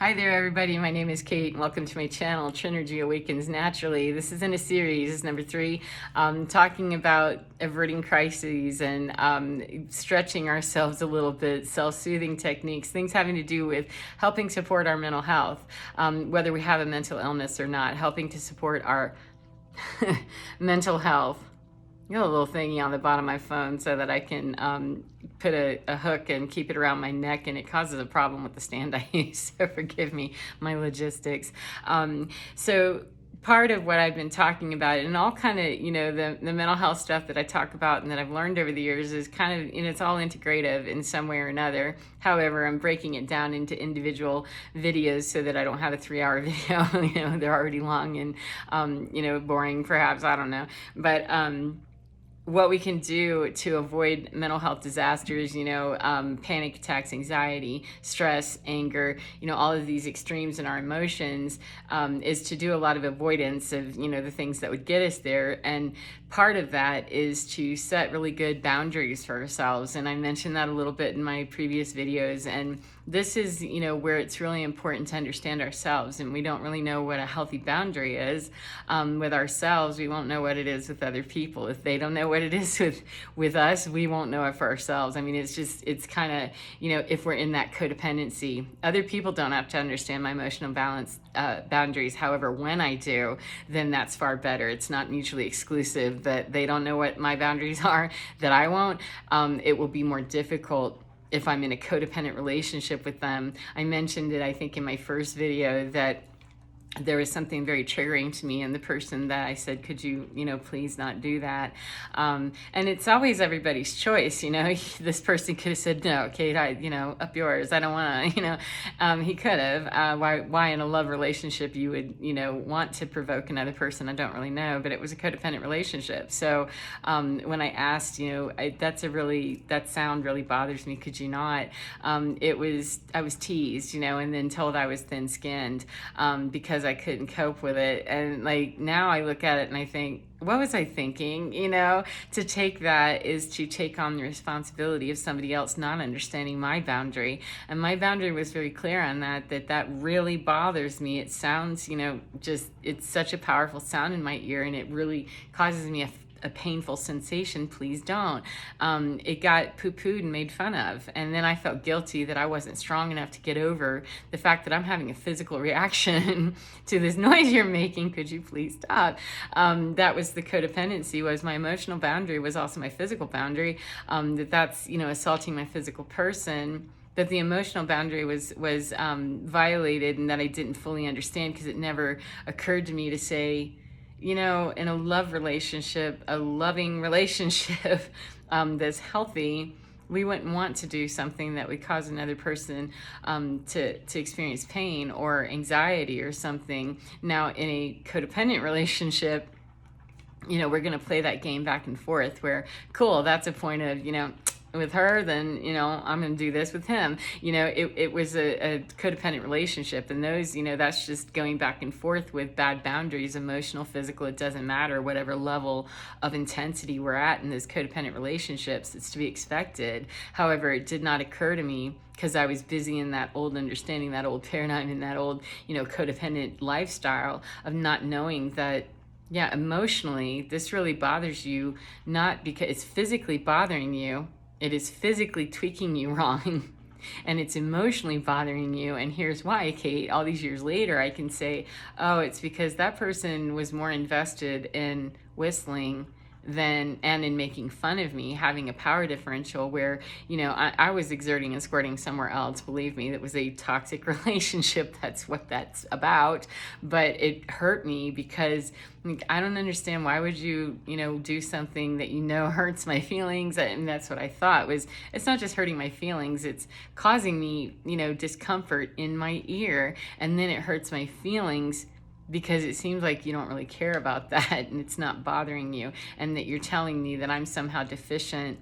Hi there, everybody. My name is Kate, and welcome to my channel, Trinergy Awakens Naturally. This is in a series, number 3, talking about averting crises and stretching ourselves a little bit, self-soothing techniques, things having to do with helping support our mental health, whether we have a mental illness or not, helping to support our mental health. I got a little thingy on the bottom of my phone so that I can put a hook and keep it around my neck, and it causes a problem with the stand I use, so forgive me, my logistics. So part of what I've been talking about, and all kind of, the mental health stuff that I talk about and that I've learned over the years is kind of, it's all integrative in some way or another. However, I'm breaking it down into individual videos so that I don't have a 3-hour video. They're already long and, boring perhaps, I don't know. But, what we can do to avoid mental health disasters, panic attacks, anxiety, stress, anger, all of these extremes in our emotions, is to do a lot of avoidance of, the things that would get us there. And part of that is to set really good boundaries for ourselves. And I mentioned that a little bit in my previous videos. And this is, where it's really important to understand ourselves. And we don't really know what a healthy boundary is with ourselves. We won't know what it is with other people. If they don't know what it is with us, we won't know it for ourselves. I mean, it's kind of, if we're in that codependency, other people don't have to understand my emotional balance boundaries. However, when I do, then that's far better. It's not mutually exclusive that they don't know what my boundaries are, that I won't. It will be more difficult if I'm in a codependent relationship with them. I mentioned it, I think, in my first video, that there was something very triggering to me, and the person that I said, could you, please not do that? And it's always everybody's choice, This person could have said, no, Kate, up yours, I don't want to, he could have. Why in a love relationship you would, want to provoke another person, I don't really know, but it was a codependent relationship. So when I asked, that sound really bothers me, could you not? I was teased, and then told I was thin-skinned because I couldn't cope with it. And now I look at it and I think, what was I thinking? To take that is to take on the responsibility of somebody else not understanding my boundary. And my boundary was very clear on that really bothers me. It sounds, it's such a powerful sound in my ear, and it really causes me a painful sensation. Please don't. It got poo-pooed and made fun of. And then I felt guilty that I wasn't strong enough to get over the fact that I'm having a physical reaction to this noise you're making. Could you please stop? That was the codependency, was my emotional boundary was also my physical boundary. That's, assaulting my physical person. That the emotional boundary was violated, and that I didn't fully understand, because it never occurred to me to say, in a love relationship, a loving relationship that's healthy, we wouldn't want to do something that would cause another person to experience pain or anxiety or something. Now, in a codependent relationship, we're going to play that game back and forth where, cool, that's a point of, with her, then, I'm going to do this with him. It was a codependent relationship, and those, that's just going back and forth with bad boundaries, emotional, physical, it doesn't matter, whatever level of intensity we're at in those codependent relationships, it's to be expected. However, it did not occur to me, because I was busy in that old understanding, that old paradigm, in that old, codependent lifestyle of not knowing that, yeah, emotionally, this really bothers you, not because it's physically bothering you. It is physically tweaking you wrong, and it's emotionally bothering you. And here's why, Kate. All these years later, I can say, oh, it's because that person was more invested in whistling and in making fun of me, having a power differential where, I was exerting and squirting somewhere else. Believe me, that was a toxic relationship. That's what that's about. But it hurt me because I don't understand, why would you, do something that hurts my feelings? And that's what I thought was, it's not just hurting my feelings, it's causing me, discomfort in my ear, and then it hurts my feelings because it seems like you don't really care about that, and it's not bothering you, and that you're telling me that I'm somehow deficient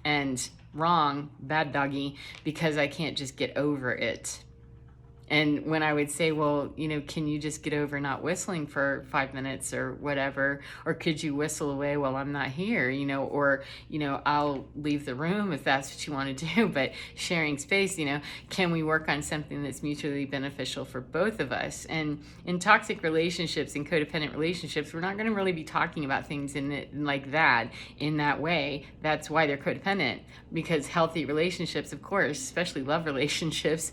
and wrong, bad doggy, because I can't just get over it. And when I would say, well, can you just get over not whistling for 5 minutes or whatever? Or could you whistle away while I'm not here? Or, I'll leave the room if that's what you want to do. But sharing space, can we work on something that's mutually beneficial for both of us? And in toxic relationships and codependent relationships, we're not going to really be talking about things like that, in that way. That's why they're codependent. Because healthy relationships, of course, especially love relationships,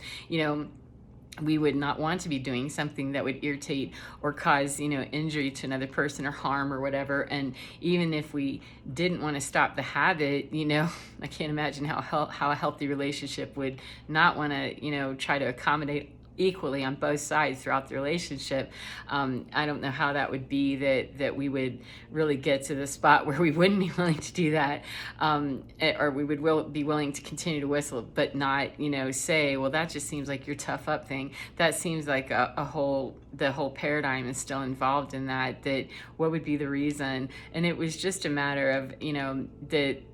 we would not want to be doing something that would irritate or cause, injury to another person or harm or whatever. And even if we didn't want to stop the habit, I can't imagine how a healthy relationship would not want to, try to accommodate equally on both sides throughout the relationship. I don't know how that would be that we would really get to the spot where we wouldn't be willing to do that, or we would be willing to continue to whistle, but not, say, well, that just seems like your tough up thing. That seems like the whole paradigm is still involved in that what would be the reason? And it was just a matter of,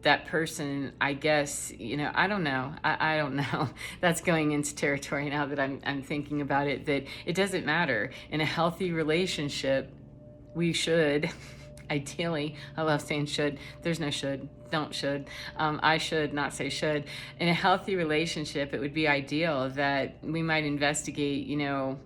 that person, I guess, I don't know. I don't know. That's going into territory now that I'm thinking about it, that it doesn't matter. In a healthy relationship, we should, ideally, I love saying should, there's no should, don't should, I should not say should. In a healthy relationship, it would be ideal that we might investigate,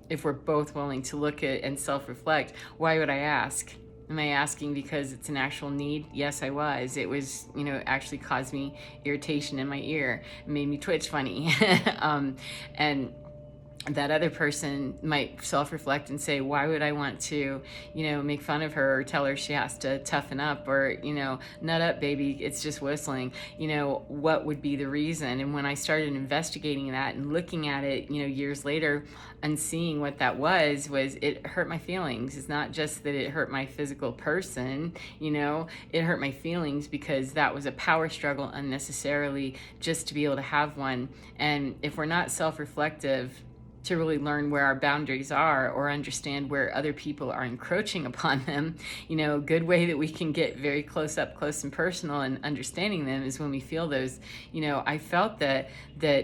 if we're both willing to look at and self-reflect. Why would I ask? Am I asking because it's an actual need? Yes, I was. It was, actually caused me irritation in my ear. It made me twitch funny. And that other person might self-reflect and say, why would I want to, make fun of her or tell her she has to toughen up or, nut up, baby, it's just whistling. What would be the reason? And when I started investigating that and looking at it, years later and seeing what that was it hurt my feelings. It's not just that it hurt my physical person, it hurt my feelings because that was a power struggle unnecessarily just to be able to have one. And if we're not self-reflective to really learn where our boundaries are or understand where other people are encroaching upon them, a good way that we can get very close and personal and understanding them is when we feel those, I felt that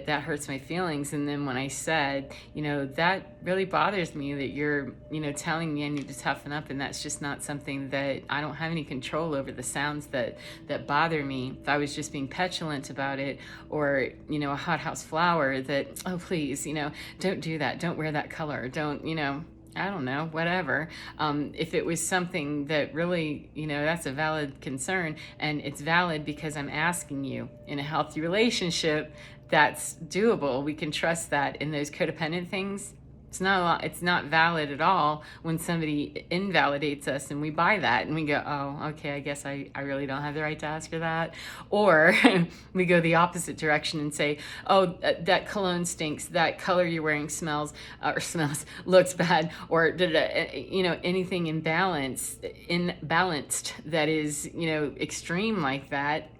hurts my feelings. And then when I said, that really bothers me that you're, telling me I need to toughen up, and that's just not something that I don't have any control over the sounds that bother me. If I was just being petulant about it, or, a hothouse flower that, oh, please, don't do that. Don't wear that color. Don't, I don't know, whatever. If it was something that really, that's a valid concern, and it's valid because I'm asking you. In a healthy relationship, that's doable. We can trust that. In those codependent things, it's not valid at all when somebody invalidates us and we buy that and we go, oh, okay, I guess I really don't have the right to ask her that. Or we go the opposite direction and say, oh, that cologne stinks, that color you're wearing smells, looks bad, or anything imbalanced that is, extreme like that.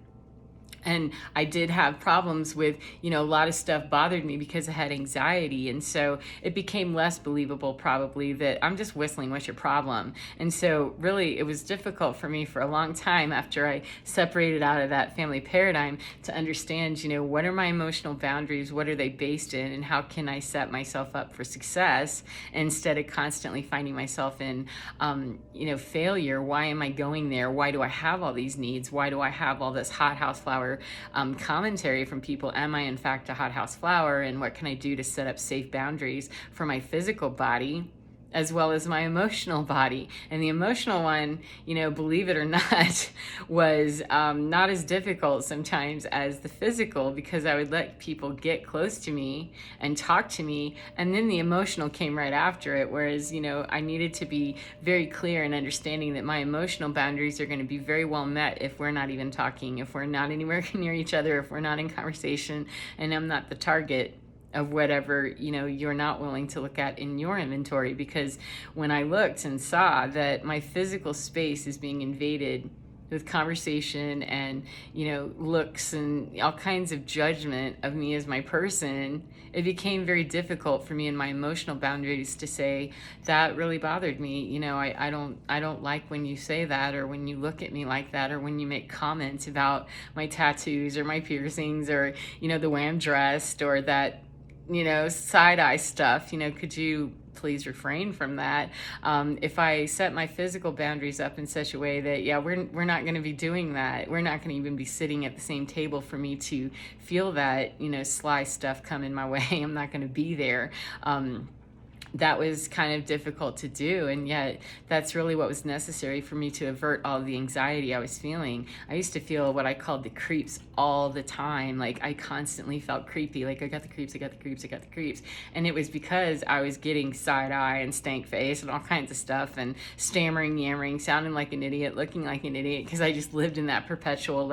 And I did have problems with, a lot of stuff bothered me because I had anxiety. And so it became less believable probably that I'm just whistling, what's your problem? And so really it was difficult for me for a long time after I separated out of that family paradigm to understand, what are my emotional boundaries? What are they based in? And how can I set myself up for success instead of constantly finding myself in, failure? Why am I going there? Why do I have all these needs? Why do I have all this hothouse flower commentary from people? Am I in fact a hothouse flower? And what can I do to set up safe boundaries for my physical body as well as my emotional body? And the emotional one, believe it or not, was not as difficult sometimes as the physical, because I would let people get close to me and talk to me, and then the emotional came right after it. Whereas, I needed to be very clear in understanding that my emotional boundaries are going to be very well met if we're not even talking, if we're not anywhere near each other, if we're not in conversation, and I'm not the target of whatever, you're not willing to look at in your inventory. Because when I looked and saw that my physical space is being invaded with conversation and, looks and all kinds of judgment of me as my person, it became very difficult for me in my emotional boundaries to say, that really bothered me. I don't like when you say that, or when you look at me like that, or when you make comments about my tattoos or my piercings, or, the way I'm dressed, or that side eye stuff, could you please refrain from that? If I set my physical boundaries up in such a way that, yeah, we're not going to be doing that. We're not going to even be sitting at the same table for me to feel that, sly stuff come in my way. I'm not going to be there. That was kind of difficult to do, and yet that's really what was necessary for me to avert all the anxiety I was feeling. I used to feel what I called the creeps all the time. Like, I constantly felt creepy, like I got the creeps, I got the creeps, I got the creeps. And it was because I was getting side eye and stank face and all kinds of stuff, and stammering, yammering, sounding like an idiot, looking like an idiot, because I just lived in that perpetual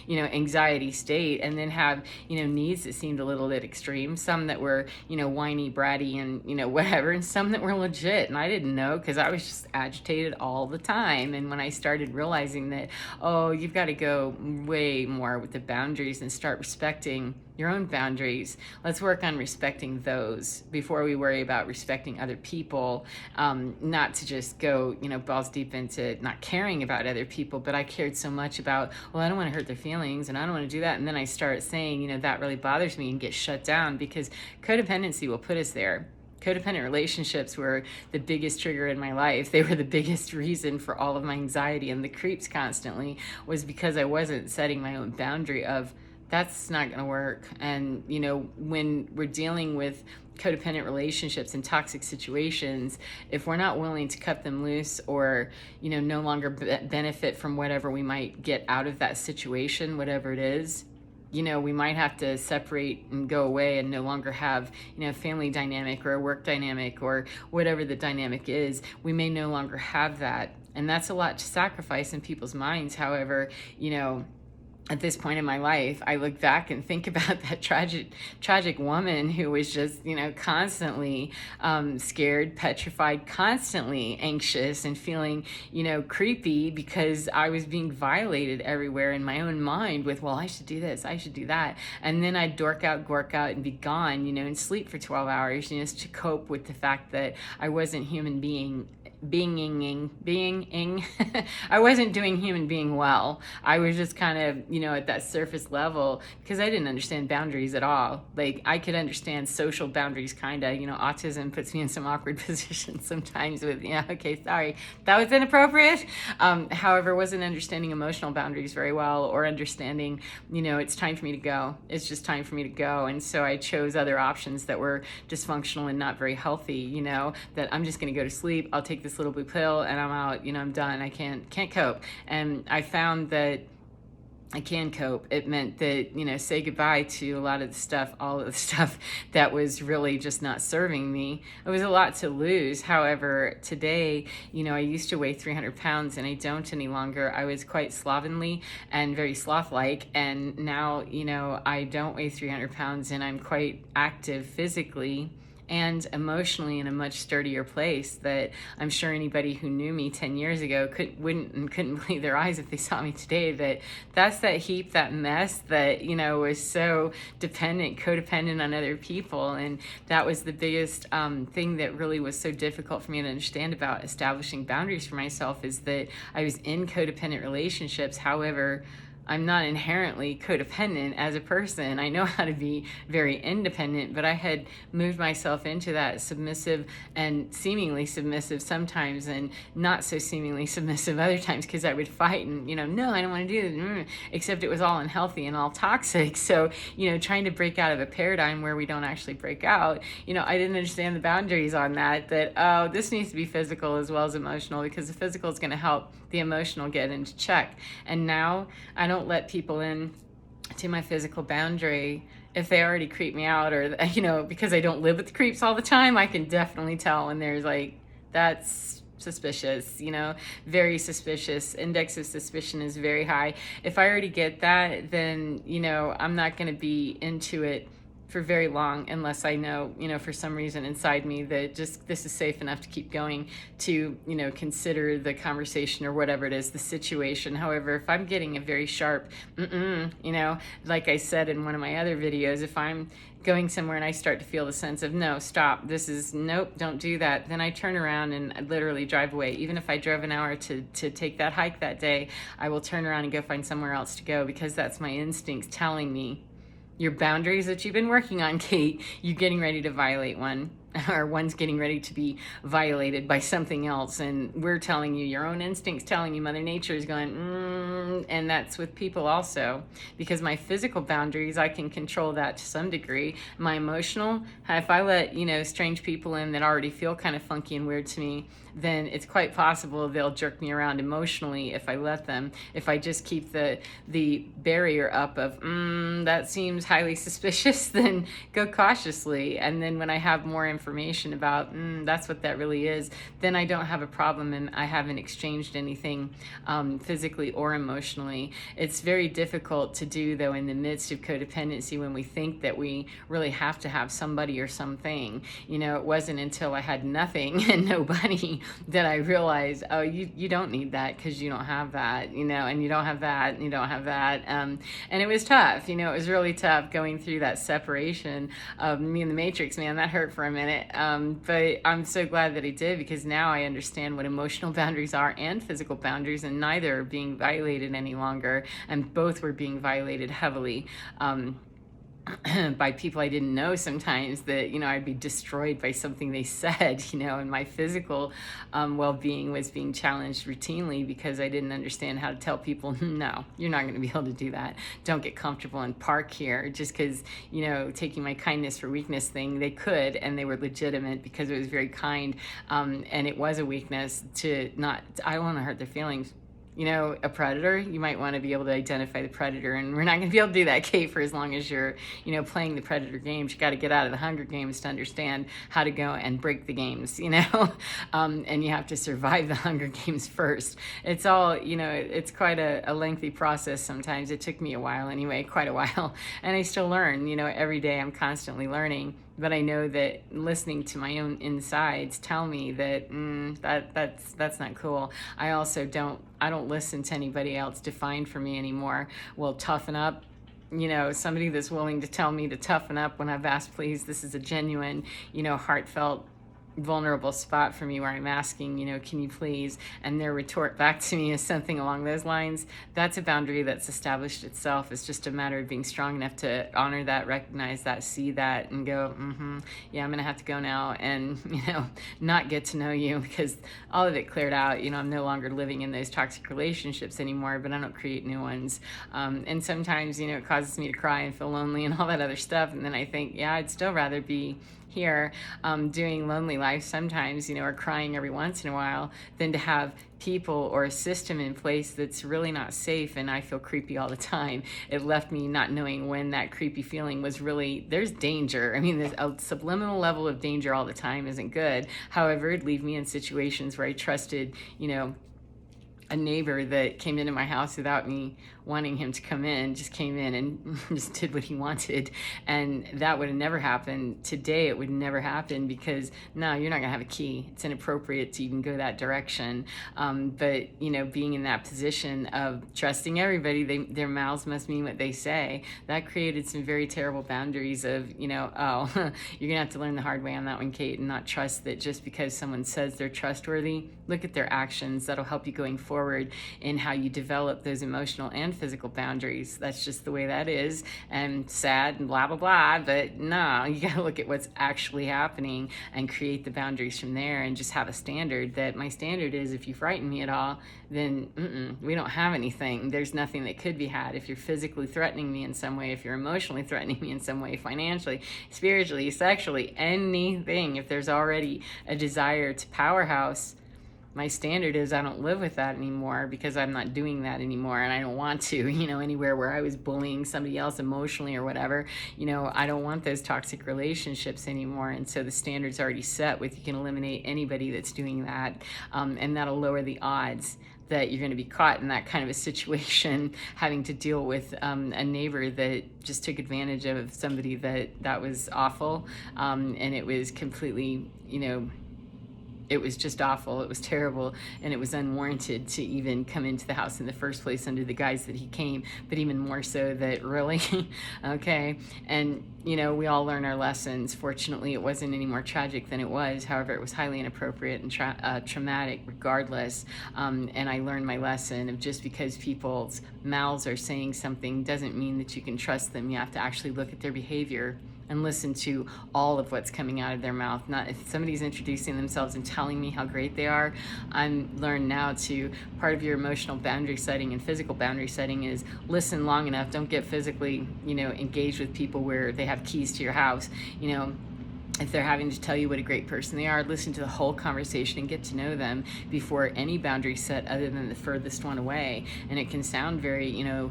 anxiety state, and then have needs that seemed a little bit extreme, some that were whiny, bratty, and whatever, and some that were legit, and I didn't know because I was just agitated all the time. And when I started realizing that, oh, you've got to go way more with the boundaries and start respecting your own boundaries. Let's work on respecting those before we worry about respecting other people. Not to just go, balls deep into not caring about other people, but I cared so much about, well, I don't want to hurt their feelings and I don't want to do that. And then I start saying, that really bothers me, and get shut down, because codependency will put us there. Codependent relationships were the biggest trigger in my life. They were the biggest reason for all of my anxiety and the creeps constantly, was because I wasn't setting my own boundary of, that's not going to work. And, when we're dealing with codependent relationships and toxic situations, if we're not willing to cut them loose, or, no longer benefit from whatever we might get out of that situation, whatever it is, we might have to separate and go away and no longer have, a family dynamic or a work dynamic or whatever the dynamic is. We may no longer have that. And that's a lot to sacrifice in people's minds. However, at this point in my life, I look back and think about that tragic woman who was just, constantly scared, petrified, constantly anxious, and feeling, creepy, because I was being violated everywhere in my own mind with, well, I should do this, I should do that. And then I'd gork out and be gone, and sleep for 12 hours, just to cope with the fact that I wasn't being I wasn't doing human being well. I was just kind of, at that surface level, because I didn't understand boundaries at all. Like, I could understand social boundaries, kind of, autism puts me in some awkward positions sometimes with, okay, sorry, that was inappropriate. However, wasn't understanding emotional boundaries very well, or understanding, it's time for me to go. It's just time for me to go. And so I chose other options that were dysfunctional and not very healthy, that I'm just going to go to sleep. I'll take this little blue pill and I'm out, I'm done. I can't cope. And I found that I can cope. It meant that, say goodbye to a lot of the stuff, all of the stuff that was really just not serving me. It was a lot to lose. However, today, I used to weigh 300 pounds and I don't any longer. I was quite slovenly and very sloth-like. And now, I don't weigh 300 pounds and I'm quite active physically and emotionally in a much sturdier place, that I'm sure anybody who knew me 10 years ago couldn't believe their eyes if they saw me today. That's that heap, that mess that, was so codependent on other people. And that was the biggest thing that really was so difficult for me to understand about establishing boundaries for myself, is that I was in codependent relationships. However, I'm not inherently codependent as a person. I know how to be very independent, but I had moved myself into that submissive and seemingly submissive sometimes, and not so seemingly submissive other times, because I would fight and, no, I don't want to do this, except it was all unhealthy and all toxic. So, trying to break out of a paradigm where we don't actually break out, I didn't understand the boundaries on that, oh, this needs to be physical as well as emotional, because the physical is going to help the emotional get into check. And now I don't let people in to my physical boundary if they already creep me out, or because I don't live with the creeps all the time. I can definitely tell when there's that's suspicious, very suspicious. Index of suspicion is very high. If I already get that, then I'm not going to be into it for very long, unless I know, for some reason inside me that just this is safe enough to keep going, to, consider the conversation or whatever it is, the situation. However, if I'm getting a very sharp, like I said in one of my other videos, if I'm going somewhere and I start to feel the sense of, no, stop, this is, nope, don't do that, then I turn around and I literally drive away. Even if I drove an hour to take that hike that day, I will turn around and go find somewhere else to go, because that's my instincts telling me, your boundaries that you've been working on, Kate, you're getting ready to violate one, or one's getting ready to be violated by something else. And we're telling you, your own instincts telling you, Mother Nature is going, and that's with people also. Because my physical boundaries, I can control that to some degree. My emotional, if I let, strange people in that already feel kind of funky and weird to me, then it's quite possible they'll jerk me around emotionally if I let them. If I just keep the barrier up of, that seems highly suspicious, then go cautiously. And then when I have more information about, that's what that really is, then I don't have a problem and I haven't exchanged anything physically or emotionally. It's very difficult to do, though, in the midst of codependency when we think that we really have to have somebody or something. It wasn't until I had nothing and nobody that I realized, oh, you don't need that because you don't have that, and you don't have that, and you don't have that. And it was tough, it was really tough going through that separation of me and the Matrix, man. That hurt for a minute. But I'm so glad that I did, because now I understand what emotional boundaries are and physical boundaries, and neither are being violated any longer, and both were being violated heavily. By people I didn't know sometimes, that, I'd be destroyed by something they said, and my physical well-being was being challenged routinely because I didn't understand how to tell people, no, you're not going to be able to do that. Don't get comfortable and park here, just because, taking my kindness for weakness thing, they could, and they were legitimate because it was very kind, and it was a weakness to not, I don't want to hurt their feelings. A predator, you might want to be able to identify the predator, and we're not going to be able to do that, Kate, for as long as you're, playing the predator games. You got to get out of the Hunger Games to understand how to go and break the games, and you have to survive the Hunger Games first. It's all, it's quite a lengthy process sometimes. It took me a while anyway, quite a while, and I still learn, every day I'm constantly learning. But I know that listening to my own insides tell me that that's not cool. I also don't listen to anybody else define for me anymore. Well, toughen up. Somebody that's willing to tell me to toughen up when I've asked, please, this is a genuine, heartfelt, vulnerable spot for me where I'm asking, can you please? And their retort back to me is something along those lines. That's a boundary that's established itself. It's just a matter of being strong enough to honor that, recognize that, see that, and go, yeah, I'm going to have to go now and, not get to know you, because all of it cleared out. I'm no longer living in those toxic relationships anymore, but I don't create new ones. And sometimes, it causes me to cry and feel lonely and all that other stuff. And then I think, yeah, I'd still rather be here doing lonely life sometimes, or crying every once in a while, than to have people or a system in place that's really not safe, and I feel creepy all the time. It left me not knowing when that creepy feeling was really, there's danger. I mean, there's a subliminal level of danger all the time isn't good. However, it'd leave me in situations where I trusted, a neighbor that came into my house without me wanting him to come in, just came in and just did what he wanted. And that would have never happened. Today, it would never happen, because no, you're not gonna have a key. It's inappropriate to even go that direction. But, being in that position of trusting everybody, their mouths must mean what they say, that created some very terrible boundaries of, oh, you're gonna have to learn the hard way on that one, Kate, and not trust that just because someone says they're trustworthy. Look at their actions. That'll help you going forward in how you develop those emotional and physical boundaries. That's just the way that is, and sad and blah blah blah, but no, you got to look at what's actually happening and create the boundaries from there, and just have a standard. That my standard is, if you frighten me at all, then we don't have anything. There's nothing that could be had. If you're physically threatening me in some way, if you're emotionally threatening me in some way, financially, spiritually, sexually, anything, if there's already a desire to powerhouse, my standard is I don't live with that anymore, because I'm not doing that anymore, and I don't want to, anywhere where I was bullying somebody else emotionally or whatever, I don't want those toxic relationships anymore. And so the standard's already set with, you can eliminate anybody that's doing that, and that'll lower the odds that you're going to be caught in that kind of a situation, having to deal with a neighbor that just took advantage of somebody that was awful, and it was completely, it was just awful. It was terrible, and it was unwarranted to even come into the house in the first place under the guise that he came, but even more so that really, okay. And, you know, we all learn our lessons. Fortunately, it wasn't any more tragic than it was. However, it was highly inappropriate and traumatic regardless. And I learned my lesson of just because people's mouths are saying something doesn't mean that you can trust them. You have to actually look at their behavior and listen to all of what's coming out of their mouth. Not if somebody's introducing themselves and telling me how great they are. I'm learned now to, part of your emotional boundary setting and physical boundary setting is listen long enough. Don't get physically, you know, engaged with people where they have keys to your house. You know, if they're having to tell you what a great person they are, listen to the whole conversation and get to know them before any boundary set other than the furthest one away. And it can sound very, you know,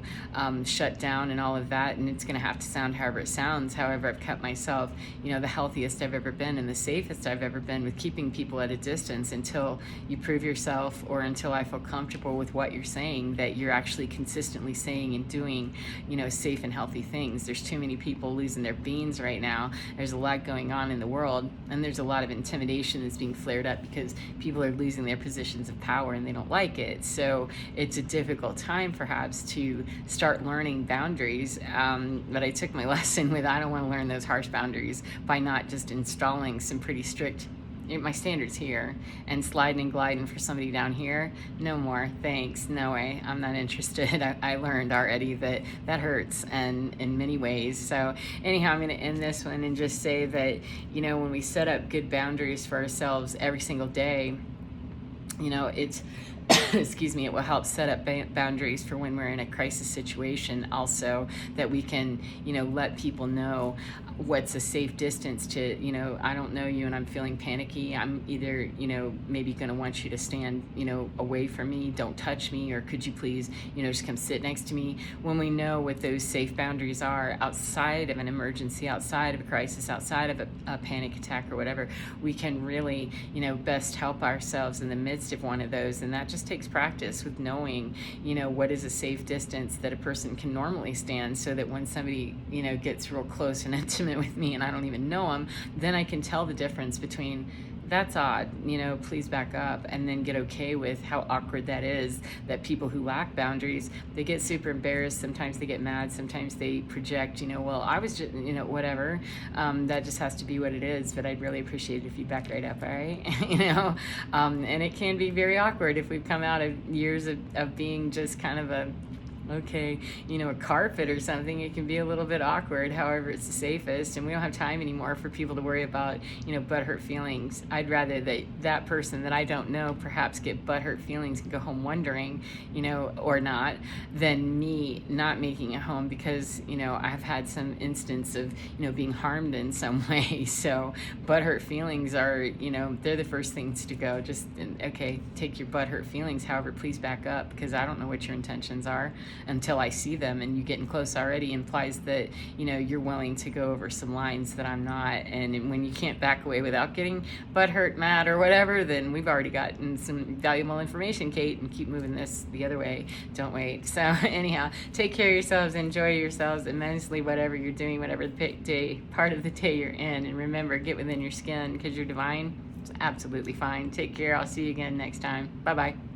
shut down and all of that, and it's going to have to sound however it sounds. However, I've kept myself, you know, the healthiest I've ever been and the safest I've ever been with keeping people at a distance until you prove yourself, or until I feel comfortable with what you're saying, that you're actually consistently saying and doing, you know, safe and healthy things. There's too many people losing their beans right now. There's a lot going on in the world, and there's a lot of intimidation that's being flared up because people are losing their positions of power and they don't like it. So it's a difficult time perhaps to start learning boundaries, but I took my lesson with I don't want to learn those harsh boundaries by not just installing some pretty strict my standards here and sliding and gliding for somebody down here. No more, thanks, no way, I'm not interested. I learned already that that hurts, and in many ways. So anyhow, I'm going to end this one and just say that, you know, when we set up good boundaries for ourselves every single day, you know, it's excuse me, it will help set up boundaries for when we're in a crisis situation also, that we can, you know, let people know what's a safe distance to, you know, I don't know you and I'm feeling panicky. I'm either, you know, maybe going to want you to stand, you know, away from me, don't touch me, or could you please, you know, just come sit next to me. When we know what those safe boundaries are outside of an emergency, outside of a crisis, outside of a panic attack or whatever, we can really, you know, best help ourselves in the midst of one of those. And that just takes practice with knowing, you know, what is a safe distance that a person can normally stand, so that when somebody, you know, gets real close and intimate with me and I don't even know them, then I can tell the difference between that's odd, you know, please back up, and then get okay with how awkward that is, that people who lack boundaries, they get super embarrassed, sometimes they get mad, sometimes they project, you know, well, I was just, you know, whatever, that just has to be what it is, but I'd really appreciate it if you back right up, all right? You know, and it can be very awkward if we've come out of years of being just kind of a, okay, you know, a carpet or something. It can be a little bit awkward. However, it's the safest, and we don't have time anymore for people to worry about, you know, butthurt feelings. I'd rather that person that I don't know perhaps get butthurt feelings and go home wondering, you know, or not, than me not making it home because, you know, I've had some instance of, you know, being harmed in some way. So butthurt feelings are, you know, they're the first things to go. Just, okay, take your butthurt feelings. However, please back up, because I don't know what your intentions are until I see them, and you getting close already implies that, you know, you're willing to go over some lines that I'm not. And when you can't back away without getting butthurt, mad, or whatever, then we've already gotten some valuable information, Kate, and keep moving this the other way. Don't wait. So anyhow, take care of yourselves, enjoy yourselves immensely, whatever you're doing, whatever part of the day you're in, and remember, get within your skin, because you're divine. It's absolutely fine. Take care. I'll see you again next time. Bye-bye.